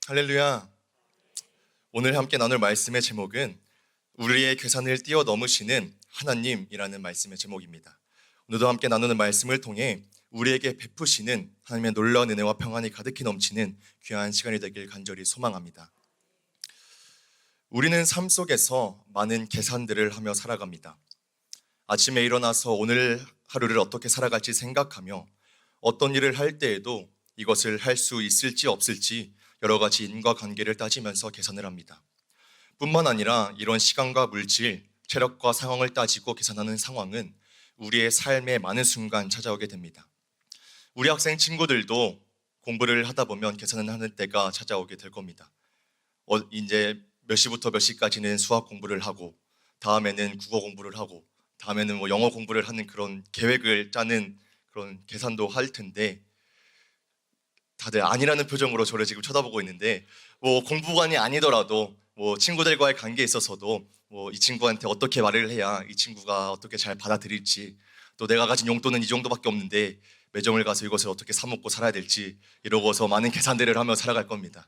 할렐루야. 오늘 함께 나눌 말씀의 제목은 우리의 계산을 뛰어넘으시는 하나님이라는 말씀의 제목입니다. 오늘도 함께 나누는 말씀을 통해 우리에게 베푸시는 하나님의 놀라운 은혜와 평안이 가득히 넘치는 귀한 시간이 되길 간절히 소망합니다. 우리는 삶 속에서 많은 계산들을 하며 살아갑니다. 아침에 일어나서 오늘 하루를 어떻게 살아갈지 생각하며 어떤 일을 할 때에도 이것을 할 수 있을지 없을지 여러 가지 인과관계를 따지면서 계산을 합니다. 뿐만 아니라 이런 시간과 물질, 체력과 상황을 따지고 계산하는 상황은 우리의 삶에 많은 순간 찾아오게 됩니다. 우리 학생 친구들도 공부를 하다 보면 계산을 하는 때가 찾아오게 될 겁니다. 이제 몇 시부터 몇 시까지는 수학 공부를 하고, 다음에는 국어 공부를 하고, 다음에는 영어 공부를 하는 그런 계획을 짜는 그런 계산도 할 텐데, 다들 아니라는 표정으로 저를 지금 쳐다보고 있는데, 공부관이 아니더라도 친구들과의 관계에 있어서도 이 친구한테 어떻게 말을 해야 이 친구가 어떻게 잘 받아들일지, 또 내가 가진 용돈은 이 정도밖에 없는데 매점을 가서 이것을 어떻게 사 먹고 살아야 될지 이러고서 많은 계산들을 하며 살아갈 겁니다.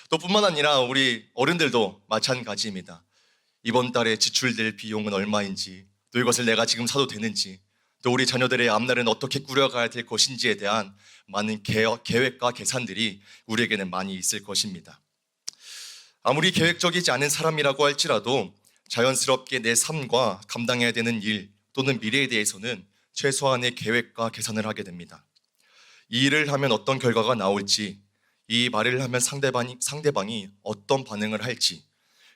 또 뿐만 아니라 우리 어른들도 마찬가지입니다. 이번 달에 지출될 비용은 얼마인지, 또 이것을 내가 지금 사도 되는지, 또 우리 자녀들의 앞날은 어떻게 꾸려가야 될 것인지에 대한 많은 계획과 계산들이 우리에게는 많이 있을 것입니다. 아무리 계획적이지 않은 사람이라고 할지라도 자연스럽게 내 삶과 감당해야 되는 일 또는 미래에 대해서는 최소한의 계획과 계산을 하게 됩니다. 이 일을 하면 어떤 결과가 나올지, 이 말을 하면 상대방이 어떤 반응을 할지,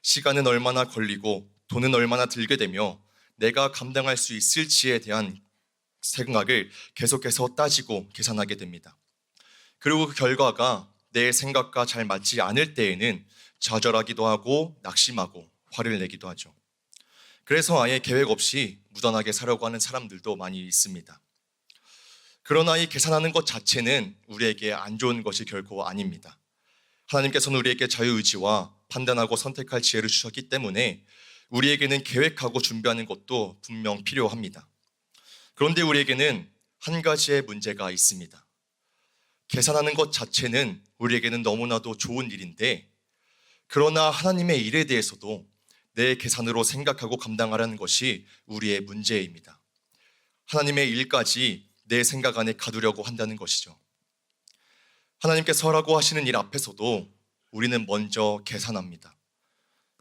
시간은 얼마나 걸리고 돈은 얼마나 들게 되며 내가 감당할 수 있을지에 대한 생각을 계속해서 따지고 계산하게 됩니다. 그리고 그 결과가 내 생각과 잘 맞지 않을 때에는 좌절하기도 하고 낙심하고 화를 내기도 하죠. 그래서 아예 계획 없이 무던하게 살려고 하는 사람들도 많이 있습니다. 그러나 이 계산하는 것 자체는 우리에게 안 좋은 것이 결코 아닙니다. 하나님께서는 우리에게 자유의지와 판단하고 선택할 지혜를 주셨기 때문에 우리에게는 계획하고 준비하는 것도 분명 필요합니다. 그런데 우리에게는 한 가지의 문제가 있습니다. 계산하는 것 자체는 우리에게는 너무나도 좋은 일인데, 그러나 하나님의 일에 대해서도 내 계산으로 생각하고 감당하라는 것이 우리의 문제입니다. 하나님의 일까지 내 생각 안에 가두려고 한다는 것이죠. 하나님께서 하라고 하시는 일 앞에서도 우리는 먼저 계산합니다.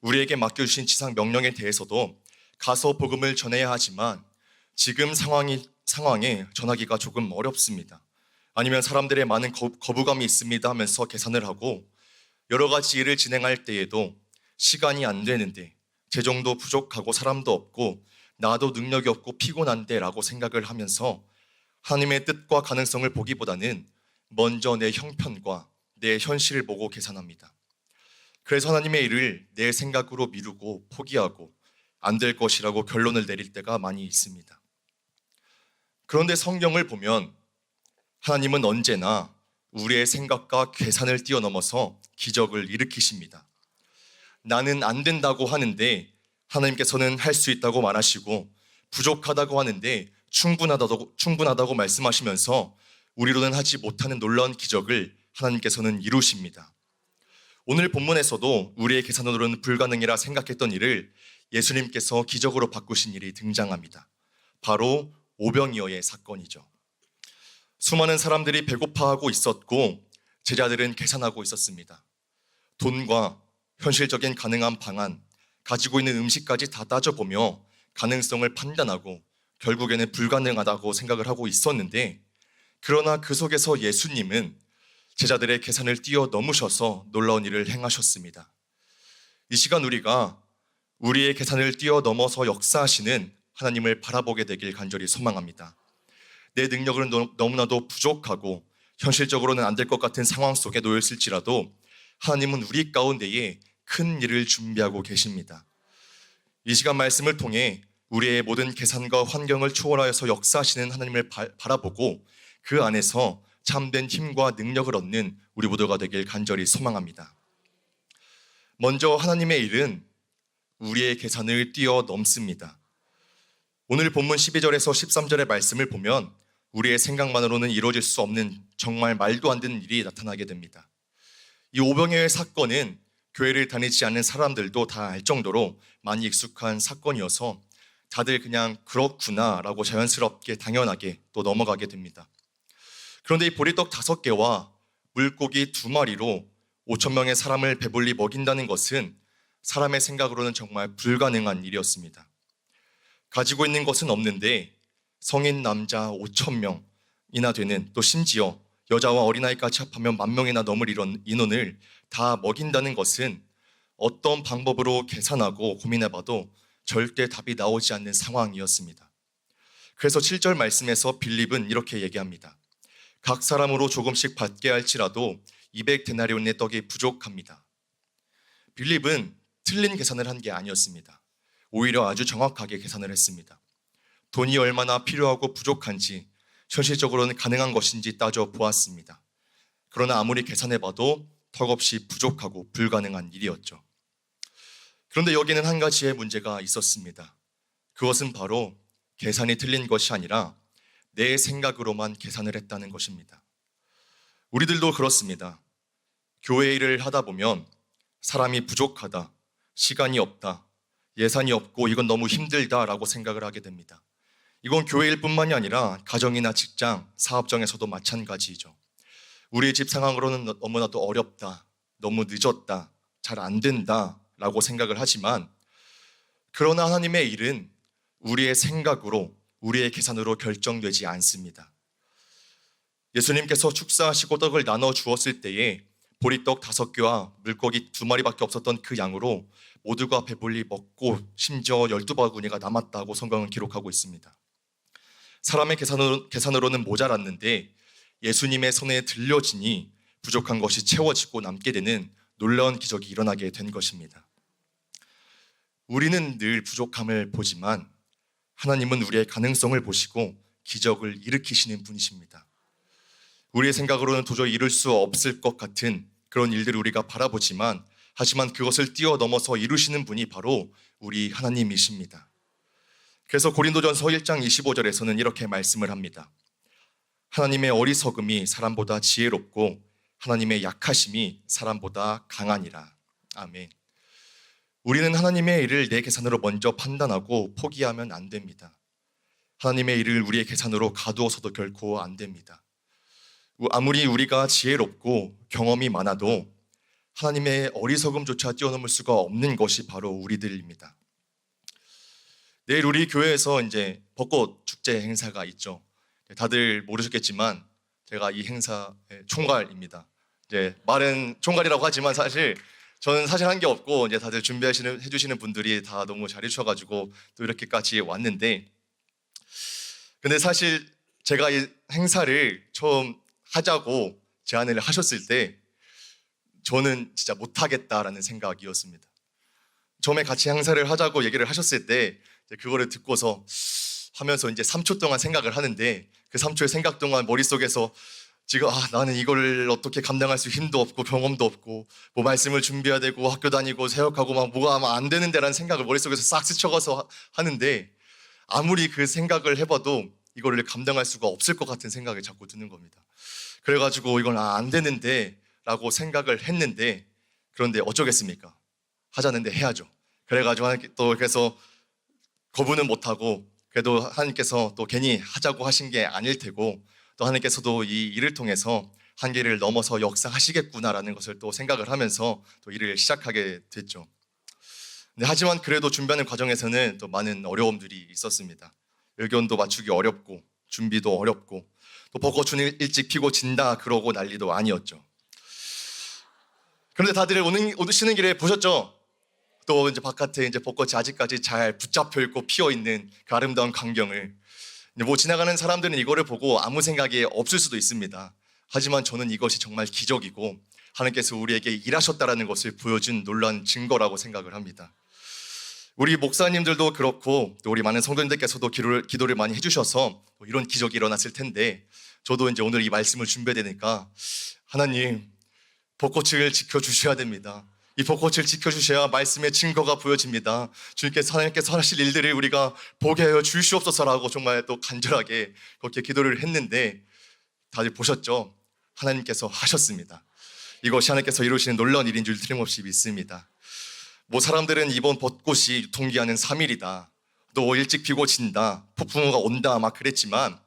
우리에게 맡겨주신 지상 명령에 대해서도 가서 복음을 전해야 하지만 지금 상황에 전하기가 조금 어렵습니다. 아니면 사람들의 많은 거부감이 있습니다 하면서 계산을 하고, 여러 가지 일을 진행할 때에도 시간이 안 되는데, 재정도 부족하고 사람도 없고 나도 능력이 없고 피곤한데 라고 생각을 하면서 하나님의 뜻과 가능성을 보기보다는 먼저 내 형편과 내 현실을 보고 계산합니다. 그래서 하나님의 일을 내 생각으로 미루고 포기하고 안 될 것이라고 결론을 내릴 때가 많이 있습니다. 그런데 성경을 보면 하나님은 언제나 우리의 생각과 계산을 뛰어넘어서 기적을 일으키십니다. 나는 안 된다고 하는데 하나님께서는 할 수 있다고 말하시고, 부족하다고 하는데 충분하다고 말씀하시면서 우리로는 하지 못하는 놀라운 기적을 하나님께서는 이루십니다. 오늘 본문에서도 우리의 계산으로는 불가능이라 생각했던 일을 예수님께서 기적으로 바꾸신 일이 등장합니다. 바로 오병이어의 사건이죠. 수많은 사람들이 배고파하고 있었고 제자들은 계산하고 있었습니다. 돈과 현실적인 가능한 방안, 가지고 있는 음식까지 다 따져보며 가능성을 판단하고 결국에는 불가능하다고 생각을 하고 있었는데, 그러나 그 속에서 예수님은 제자들의 계산을 뛰어넘으셔서 놀라운 일을 행하셨습니다. 이 시간 우리가 우리의 계산을 뛰어넘어서 역사하시는 하나님을 바라보게 되길 간절히 소망합니다. 내 능력은 너무나도 부족하고 현실적으로는 안 될 것 같은 상황 속에 놓였을지라도 하나님은 우리 가운데에 큰 일을 준비하고 계십니다. 이 시간 말씀을 통해 우리의 모든 계산과 환경을 초월하여서 역사하시는 하나님을 바라보고 그 안에서 참된 힘과 능력을 얻는 우리 모두가 되길 간절히 소망합니다. 먼저 하나님의 일은 우리의 계산을 뛰어넘습니다. 오늘 본문 12절에서 13절의 말씀을 보면 우리의 생각만으로는 이루어질 수 없는 정말 말도 안 되는 일이 나타나게 됩니다. 이 오병이어의 사건은 교회를 다니지 않는 사람들도 다 알 정도로 많이 익숙한 사건이어서 다들 그냥 그렇구나라고 자연스럽게 당연하게 또 넘어가게 됩니다. 그런데 이 보리떡 5개와 물고기 2마리로 5천 명의 사람을 배불리 먹인다는 것은 사람의 생각으로는 정말 불가능한 일이었습니다. 가지고 있는 것은 없는데 성인 남자 5천 명이나 되는, 또 심지어 여자와 어린아이까지 합하면 10,000명이나 넘을 이런 인원을 다 먹인다는 것은 어떤 방법으로 계산하고 고민해봐도 절대 답이 나오지 않는 상황이었습니다. 그래서 7절 말씀에서 빌립은 이렇게 얘기합니다. 각 사람으로 조금씩 받게 할지라도 200데나리온의 떡이 부족합니다. 빌립은 틀린 계산을 한 게 아니었습니다. 오히려 아주 정확하게 계산을 했습니다. 돈이 얼마나 필요하고 부족한지, 현실적으로는 가능한 것인지 따져 보았습니다. 그러나 아무리 계산해봐도 턱없이 부족하고 불가능한 일이었죠. 그런데 여기는 한 가지의 문제가 있었습니다. 그것은 바로 계산이 틀린 것이 아니라 내 생각으로만 계산을 했다는 것입니다. 우리들도 그렇습니다. 교회 일을 하다 보면 사람이 부족하다, 시간이 없다, 예산이 없고 이건 너무 힘들다라고 생각을 하게 됩니다. 이건 교회 일뿐만이 아니라 가정이나 직장, 사업장에서도 마찬가지이죠. 우리 집 상황으로는 너무나도 어렵다, 너무 늦었다, 잘 안 된다라고 생각을 하지만, 그러나 하나님의 일은 우리의 생각으로, 우리의 계산으로 결정되지 않습니다. 예수님께서 축사하시고 떡을 나눠 주었을 때에 보리떡 5개와 물고기 2마리밖에 없었던 그 양으로 모두가 배불리 먹고 심지어 12바구니가 남았다고 성경은 기록하고 있습니다. 사람의 계산으로는 모자랐는데 예수님의 손에 들려지니 부족한 것이 채워지고 남게 되는 놀라운 기적이 일어나게 된 것입니다. 우리는 늘 부족함을 보지만 하나님은 우리의 가능성을 보시고 기적을 일으키시는 분이십니다. 우리의 생각으로는 도저히 이룰 수 없을 것 같은 그런 일들을 우리가 바라보지만, 하지만 그것을 뛰어넘어서 이루시는 분이 바로 우리 하나님이십니다. 그래서 고린도전서 1장 25절에서는 이렇게 말씀을 합니다. 하나님의 어리석음이 사람보다 지혜롭고 하나님의 약하심이 사람보다 강하니라. 아멘. 우리는 하나님의 일을 내 계산으로 먼저 판단하고 포기하면 안 됩니다. 하나님의 일을 우리의 계산으로 가두어서도 결코 안 됩니다. 아무리 우리가 지혜롭고 경험이 많아도 하나님의 어리석음조차 뛰어넘을 수가 없는 것이 바로 우리들입니다. 내일 우리 교회에서 이제 벚꽃 축제 행사가 있죠. 다들 모르셨겠지만 제가 이 행사의 총괄입니다. 이제 말은 총괄이라고 하지만 사실 저는 한 게 없고, 이제 다들 해주시는 분들이 다 너무 잘해주셔가지고 또 이렇게까지 왔는데, 근데 사실 제가 이 행사를 처음 하자고 제안을 하셨을 때 저는 진짜 못하겠다라는 생각이었습니다. 처음에 같이 행사를 하자고 얘기를 하셨을 때 그거를 듣고서 하면서 이제 3초 동안 생각을 하는데, 그 3초의 생각 동안 머릿속에서 지금 나는 이걸 어떻게 감당할 수 힘도 없고 경험도 없고 뭐 말씀을 준비해야 되고 학교 다니고 사역하고 막 뭐가 아마 안 되는데라는 생각을 머릿속에서 싹 스쳐가서 하는데, 아무리 그 생각을 해봐도 이거를 감당할 수가 없을 것 같은 생각이 자꾸 드는 겁니다. 그래가지고 이건 안 되는데 라고 생각을 했는데, 그런데 어쩌겠습니까? 하자는데 해야죠. 그래가지고 또 그래서 거부는 못하고, 그래도 하나님께서 또 괜히 하자고 하신 게 아닐 테고, 또 하나님께서도 이 일을 통해서 한계를 넘어서 역사하시겠구나라는 것을 또 생각을 하면서 또 일을 시작하게 됐죠. 하지만 그래도 준비하는 과정에서는 또 많은 어려움들이 있었습니다. 의견도 맞추기 어렵고 준비도 어렵고, 또 벚꽃은 일찍 피고 진다 그러고 난리도 아니었죠. 그런데 다들 오시는 길에 보셨죠? 또 이제 바깥에 이제 벚꽃이 아직까지 잘 붙잡혀 있고 피어 있는 그 아름다운 광경을, 뭐 지나가는 사람들은 이거를 보고 아무 생각이 없을 수도 있습니다. 하지만 저는 이것이 정말 기적이고 하나님께서 우리에게 일하셨다라는 것을 보여준 놀라운 증거라고 생각을 합니다. 우리 목사님들도 그렇고 또 우리 많은 성도님들께서도 기도를 많이 해주셔서 이런 기적이 일어났을 텐데, 저도 이제 오늘 이 말씀을 준비되니까 하나님, 벚꽃을 지켜주셔야 됩니다. 이 벚꽃을 지켜주셔야 말씀의 증거가 보여집니다. 하나님께서 하실 일들을 우리가 보게 하여 주시옵소서라고 정말 또 간절하게 그렇게 기도를 했는데, 다들 보셨죠? 하나님께서 하셨습니다. 이것이 하나님께서 이루시는 놀라운 일인 줄 틀림없이 믿습니다. 뭐 사람들은 이번 벚꽃이 유통기한은 3일이다. 또 일찍 피고 진다. 폭풍우가 온다. 막 그랬지만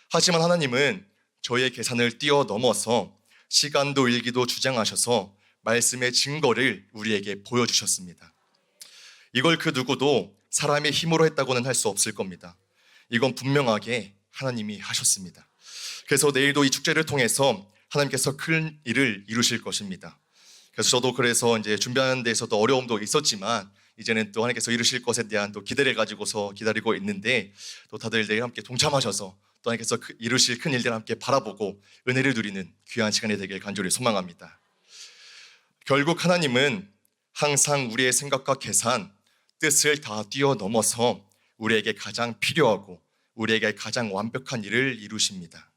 하지만 하나님은 저희의 계산을 뛰어넘어서 시간도 일기도 주장하셔서 말씀의 증거를 우리에게 보여주셨습니다. 이걸 그 누구도 사람의 힘으로 했다고는 할 수 없을 겁니다. 이건 분명하게 하나님이 하셨습니다. 그래서 내일도 이 축제를 통해서 하나님께서 큰 일을 이루실 것입니다. 그래서 저도 그래서 이제 준비하는 데에서도 어려움도 있었지만 이제는 또 하나님께서 이루실 것에 대한 또 기대를 가지고서 기다리고 있는데 또 다들 내일 함께 동참하셔서 또 하나님께서 이루실 큰 일들을 함께 바라보고 은혜를 누리는 귀한 시간이 되길 간절히 소망합니다. 결국 하나님은 항상 우리의 생각과 계산, 뜻을 다 뛰어넘어서 우리에게 가장 필요하고 우리에게 가장 완벽한 일을 이루십니다.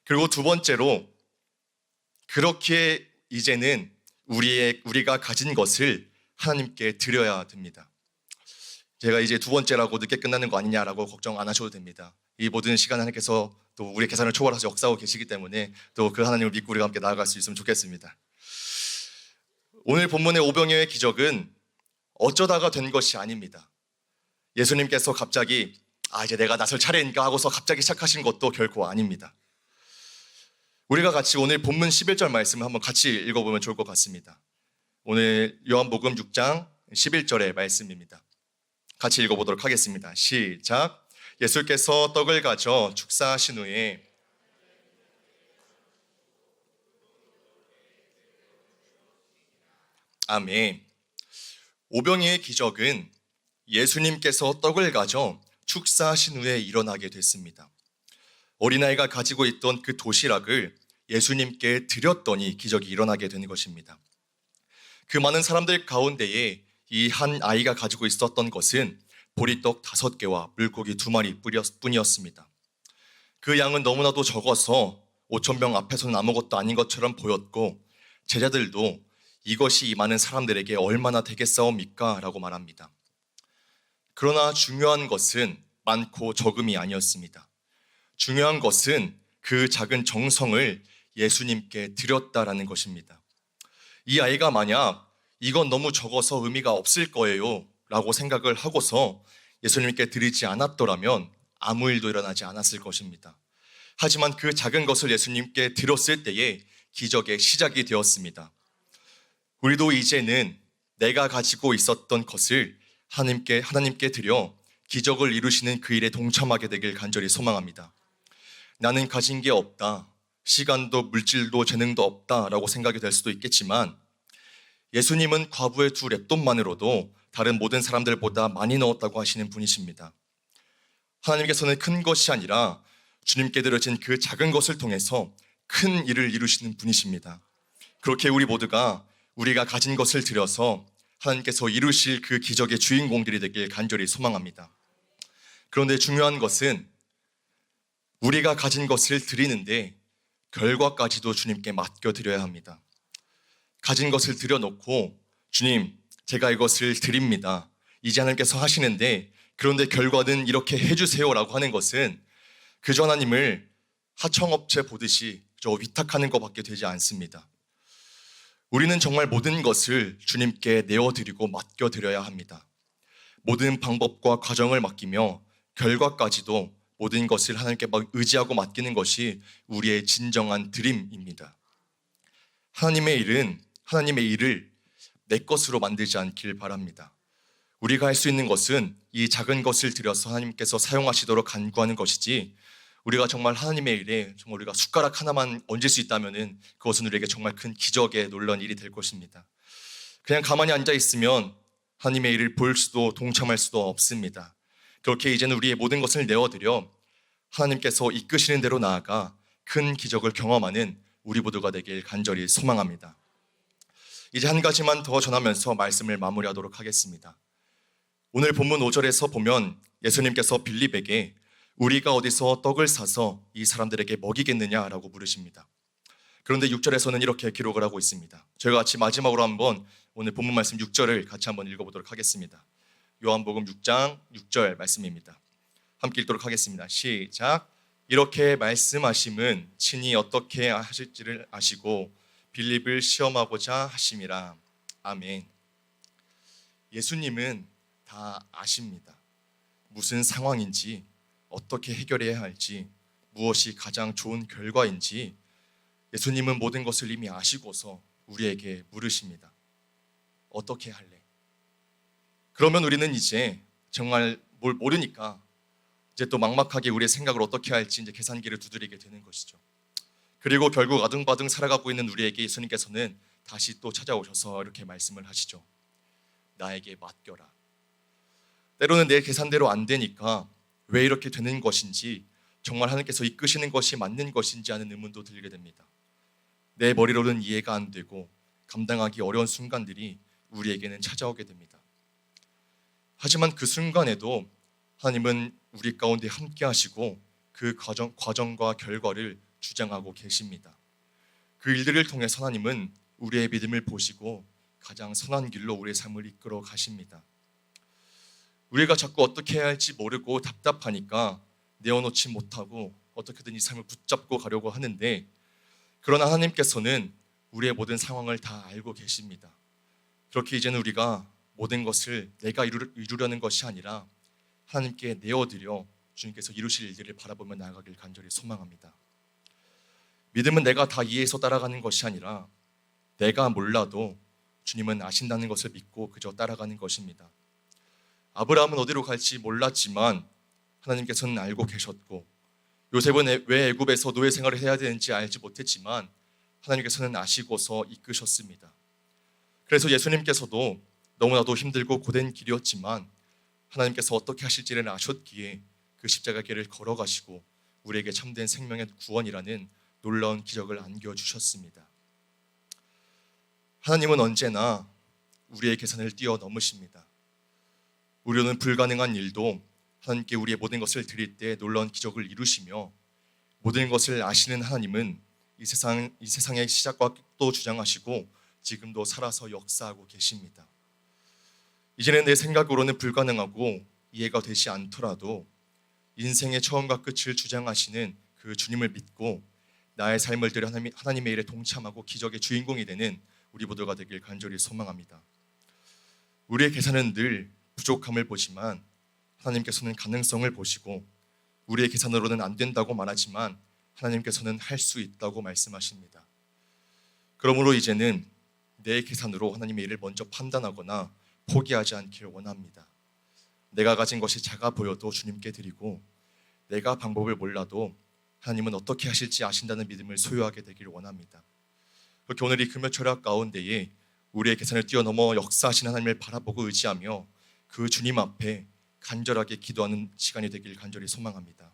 그리고 두 번째로 그렇게 이제는 우리가 가진 것을 하나님께 드려야 됩니다. 제가 이제 두 번째라고 늦게 끝나는 거 아니냐라고 걱정 안 하셔도 됩니다. 이 모든 시간 하나님께서 또 우리의 계산을 초월해서 역사하고 계시기 때문에 또 그 하나님을 믿고 우리가 함께 나아갈 수 있으면 좋겠습니다. 오늘 본문의 오병이어의 기적은 어쩌다가 된 것이 아닙니다. 예수님께서 갑자기 이제 내가 나설 차례인가 하고서 갑자기 시작하신 것도 결코 아닙니다. 우리가 같이 오늘 본문 11절 말씀을 한번 같이 읽어보면 좋을 것 같습니다. 오늘 요한복음 6장 11절의 말씀입니다. 같이 읽어보도록 하겠습니다. 시작. 예수께서 떡을 가져 축사하신 후에 아멘. 오병이의 기적은 예수님께서 떡을 가져 축사하신 후에 일어나게 됐습니다. 어린아이가 가지고 있던 그 도시락을 예수님께 드렸더니 기적이 일어나게 된 것입니다. 그 많은 사람들 가운데에 이 한 아이가 가지고 있었던 것은 보리떡 5개와 물고기 2마리 뿐이었습니다. 그 양은 너무나도 적어서 5,000명 앞에서는 아무것도 아닌 것처럼 보였고 제자들도 이것이 이 많은 사람들에게 얼마나 되겠사옵니까? 라고 말합니다. 그러나 중요한 것은 많고 적음이 아니었습니다. 중요한 것은 그 작은 정성을 예수님께 드렸다라는 것입니다. 이 아이가 만약 이건 너무 적어서 의미가 없을 거예요 라고 생각을 하고서 예수님께 드리지 않았더라면 아무 일도 일어나지 않았을 것입니다. 하지만 그 작은 것을 예수님께 드렸을 때에 기적의 시작이 되었습니다. 우리도 이제는 내가 가지고 있었던 것을 하나님께 드려 기적을 이루시는 그 일에 동참하게 되길 간절히 소망합니다. 나는 가진 게 없다. 시간도 물질도 재능도 없다라고 생각이 될 수도 있겠지만 예수님은 과부의 2랩돈만으로도 다른 모든 사람들보다 많이 넣었다고 하시는 분이십니다. 하나님께서는 큰 것이 아니라 주님께 드려진 그 작은 것을 통해서 큰 일을 이루시는 분이십니다. 그렇게 우리 모두가 우리가 가진 것을 드려서 하나님께서 이루실 그 기적의 주인공들이 되길 간절히 소망합니다. 그런데 중요한 것은 우리가 가진 것을 드리는데 결과까지도 주님께 맡겨드려야 합니다. 가진 것을 드려놓고 주님, 제가 이것을 드립니다. 이제 하나님께서 하시는데 그런데 결과는 이렇게 해주세요라고 하는 것은 그저 하나님을 하청업체 보듯이 저 위탁하는 것밖에 되지 않습니다. 우리는 정말 모든 것을 주님께 내어드리고 맡겨드려야 합니다. 모든 방법과 과정을 맡기며 결과까지도 모든 것을 하나님께 의지하고 맡기는 것이 우리의 진정한 드림입니다. 하나님의 일을 내 것으로 만들지 않길 바랍니다. 우리가 할 수 있는 것은 이 작은 것을 들여서 하나님께서 사용하시도록 간구하는 것이지 우리가 정말 하나님의 일에 정말 우리가 숟가락 하나만 얹을 수 있다면 그것은 우리에게 정말 큰 기적의 놀라운 일이 될 것입니다. 그냥 가만히 앉아 있으면 하나님의 일을 볼 수도 동참할 수도 없습니다. 그렇게 이제는 우리의 모든 것을 내어드려 하나님께서 이끄시는 대로 나아가 큰 기적을 경험하는 우리 모두가 되길 간절히 소망합니다. 이제 한 가지만 더 전하면서 말씀을 마무리하도록 하겠습니다. 오늘 본문 5절에서 보면 예수님께서 빌립에게 우리가 어디서 떡을 사서 이 사람들에게 먹이겠느냐라고 물으십니다. 그런데 6절에서는 이렇게 기록을 하고 있습니다. 저희가 같이 마지막으로 한번 오늘 본문 말씀 6절을 같이 한번 읽어보도록 하겠습니다. 요한복음 6장 6절 말씀입니다. 함께 읽도록 하겠습니다. 시작. 이렇게 말씀하심은 친히 어떻게 하실지를 아시고 빌립을 시험하고자 하심이라. 아멘. 예수님은 다 아십니다. 무슨 상황인지, 어떻게 해결해야 할지, 무엇이 가장 좋은 결과인지 예수님은 모든 것을 이미 아시고서 우리에게 물으십니다. 어떻게 할래? 그러면 우리는 이제 정말 뭘 모르니까 이제 또 막막하게 우리의 생각을 어떻게 할지 이제 계산기를 두드리게 되는 것이죠. 그리고 결국 아등바등 살아가고 있는 우리에게 예수님께서는 다시 또 찾아오셔서 이렇게 말씀을 하시죠. 나에게 맡겨라. 때로는 내 계산대로 안 되니까 왜 이렇게 되는 것인지, 정말 하나님께서 이끄시는 것이 맞는 것인지 하는 의문도 들게 됩니다. 내 머리로는 이해가 안 되고 감당하기 어려운 순간들이 우리에게는 찾아오게 됩니다. 하지만 그 순간에도 하나님은 우리 가운데 함께 하시고 그 과정과 결과를 주장하고 계십니다. 그 일들을 통해서 하나님은 우리의 믿음을 보시고 가장 선한 길로 우리의 삶을 이끌어 가십니다. 우리가 자꾸 어떻게 해야 할지 모르고 답답하니까 내어놓지 못하고 어떻게든 이 삶을 붙잡고 가려고 하는데, 그러나 하나님께서는 우리의 모든 상황을 다 알고 계십니다. 그렇게 이제는 우리가 모든 것을 내가 이루려는 것이 아니라 하나님께 내어드려 주님께서 이루실 일들을 바라보며 나아가길 간절히 소망합니다. 믿음은 내가 다 이해해서 따라가는 것이 아니라 내가 몰라도 주님은 아신다는 것을 믿고 그저 따라가는 것입니다. 아브라함은 어디로 갈지 몰랐지만 하나님께서는 알고 계셨고, 요셉은 왜 애굽에서 노예 생활을 해야 되는지 알지 못했지만 하나님께서는 아시고서 이끄셨습니다. 그래서 예수님께서도 너무나도 힘들고 고된 길이었지만 하나님께서 어떻게 하실지를 아셨기에 그 십자가 길을 걸어가시고 우리에게 참된 생명의 구원이라는 놀라운 기적을 안겨주셨습니다. 하나님은 언제나 우리의 계산을 뛰어넘으십니다. 우리는 불가능한 일도 하나님께 우리의 모든 것을 드릴 때 놀라운 기적을 이루시며, 모든 것을 아시는 하나님은 이 세상의 시작과 끝도 주장하시고 지금도 살아서 역사하고 계십니다. 이제는 내 생각으로는 불가능하고 이해가 되지 않더라도 인생의 처음과 끝을 주장하시는 그 주님을 믿고 나의 삶을 들여 하나님의 일에 동참하고 기적의 주인공이 되는 우리 모두가 되길 간절히 소망합니다. 우리의 계산은 늘 부족함을 보지만 하나님께서는 가능성을 보시고, 우리의 계산으로는 안 된다고 말하지만 하나님께서는 할 수 있다고 말씀하십니다. 그러므로 이제는 내 계산으로 하나님의 일을 먼저 판단하거나 포기하지 않길 원합니다. 내가 가진 것이 작아 보여도 주님께 드리고, 내가 방법을 몰라도 하나님은 어떻게 하실지 아신다는 믿음을 소유하게 되길 원합니다. 그렇게 오늘 이 금요철학 가운데에 우리의 계산을 뛰어넘어 역사하신 하나님을 바라보고 의지하며 그 주님 앞에 간절하게 기도하는 시간이 되길 간절히 소망합니다.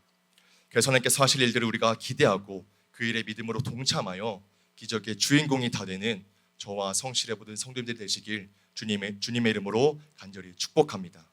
그래서 하나님께서 하실 일들을 우리가 기대하고 그 일에 믿음으로 동참하여 기적의 주인공이 다 되는 저와 성실의 모든 성도님들이 되시길 주님의 이름으로 간절히 축복합니다.